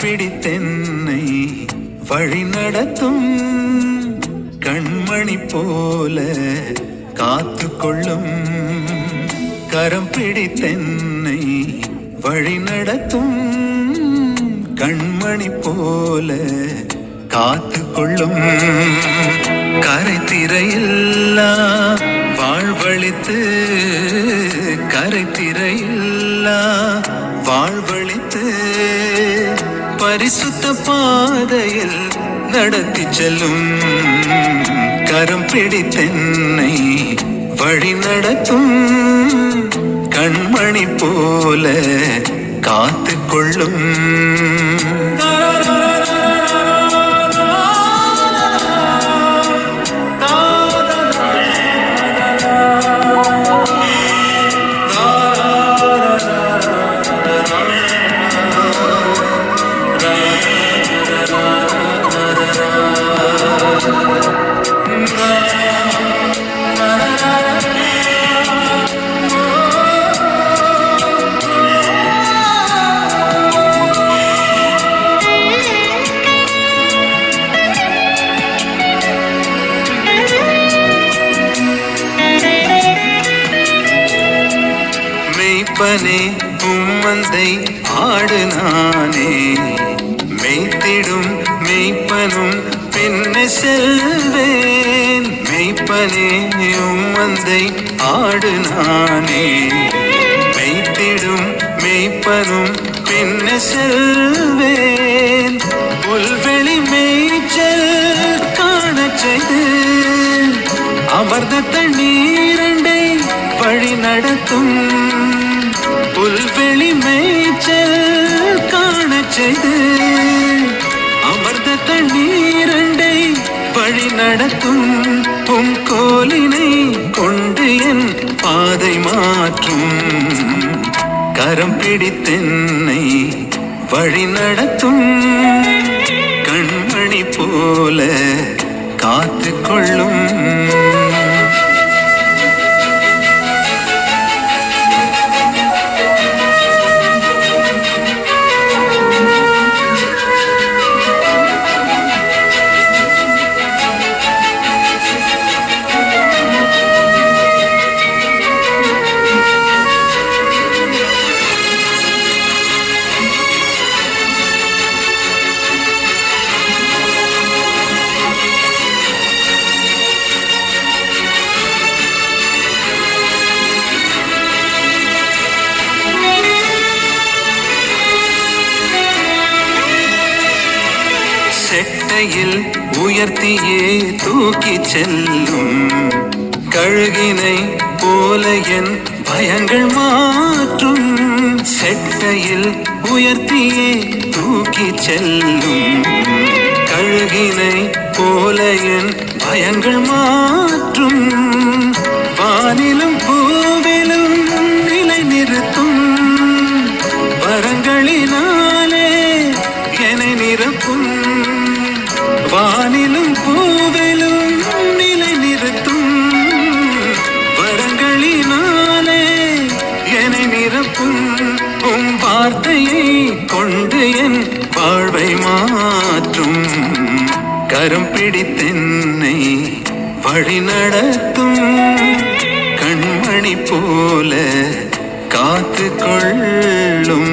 பிடித்தென்னை வழி நடத்தும் கண்மணி போல காத்து கொள்ளும். கரம் பிடித்தென்னை வழி நடத்தும் கண்மணி போல காத்து கொள்ளும். கரை திரையில்லா வாழ்வழித்து கரை திரையில்லா வாழ்வழித்து பரிசுத்த பாதையில் நடத்தி செல்லும். கரம் பிடித்தென்னை வழி நடத்தும் கண்மணி போல காத்து கொள்ளும். மெய்ப்பனே உம்மந்தை ஆடு நானே, மெய்த்திடும் மெய்ப்பனும் பின்னே செல்வேன். மெய்ப்பனே உம்மந்தை ஆடு நானே, மெய்த்திடும் மெய்ப்பனும் பின்னே செல்வேன். புல்வெளி மேய்ச்சல் காண செய்து அமர்ந்த தண்ணீரண்டை வழி நடத்தும். புல்வெளி மேய்ச்சல் காண செய்து அமர்ந்த தண்ணீரண்டை வழி நடத்தும். கோலினை கொண்டு என் பாதை மாற்றும். கரம் பிடித்தென்னை வழி நடத்தும் கண்மணி போல காத்து கொள்ளும். செட்டையில் உயர்த்தியே தூக்கி செல்லும். கழுகினை போல என் பயங்கள் மாற்றும். செட்டையில் உயர்த்தியே தூக்கி செல்லும். கழுகினை போல என் பயங்கள் மாற்றும். வானிலும் பூவிலும் நிலை நிறுத்தும். வரங்களினாலே என்னை நிரப்பும். வானிலும் பூவிலும் நிலை நிறுத்தும். வரங்களினாலே என்னை நிரப்பும். வார்த்தையை கொண்டு என் வாழ்வை மாற்றும். கரம் பிடித்தென்னை வழி நடத்தும் கண்மணி போல காத்து கொள்ளும்.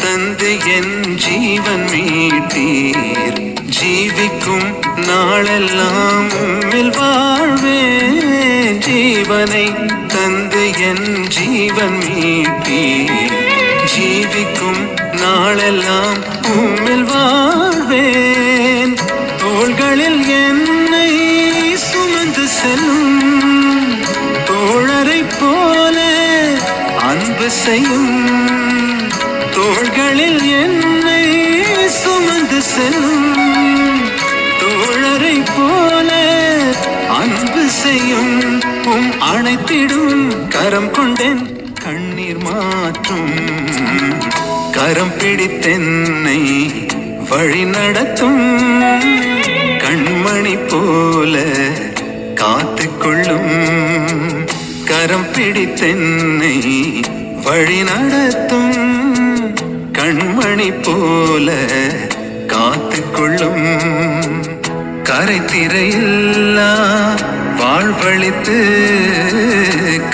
தந்து என் ஜீவன் மீட்டீர். ஜீவிக்கும் நாளெல்லாம் உம்மில் வாழ்வேன். ஜீவனை தந்து என் ஜீவன் மீட்டீர். ஜீவிக்கும் நாளெல்லாம் உம்மில் வாழ்வேன். தோள்களில் என்னை சுமந்து செல்லும். தோழரை போல அன்பு செய்யும். தோள்களில் என்னை சுமந்து செல்லும் தோழரை போல அன்பு செய்யும் அணைத்திடும் கரம் கொண்டேன் கண்ணீர் மாற்றும் கரம் பிடித்தென்னை வழி நடத்தும் கண்மணி போல காத்துக்கொள்ளும் கரம் பிடித்தென்னை வழி நடத்தும் கண்மணி போல காத்துக்கொள்ளும் கரைத்திரையில்லா வாழ்வழித்து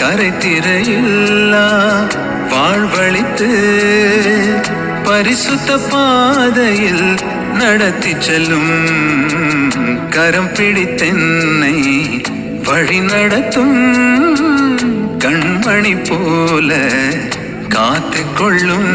கரைத்திரையில்லா வாழ்வழித்து பரிசுத்த பாதையில் நடத்தி செல்லும் கரம் பிடித்தென்னை வழி நடத்தும் கண்மணி போல காத்துக்கொள்ளும்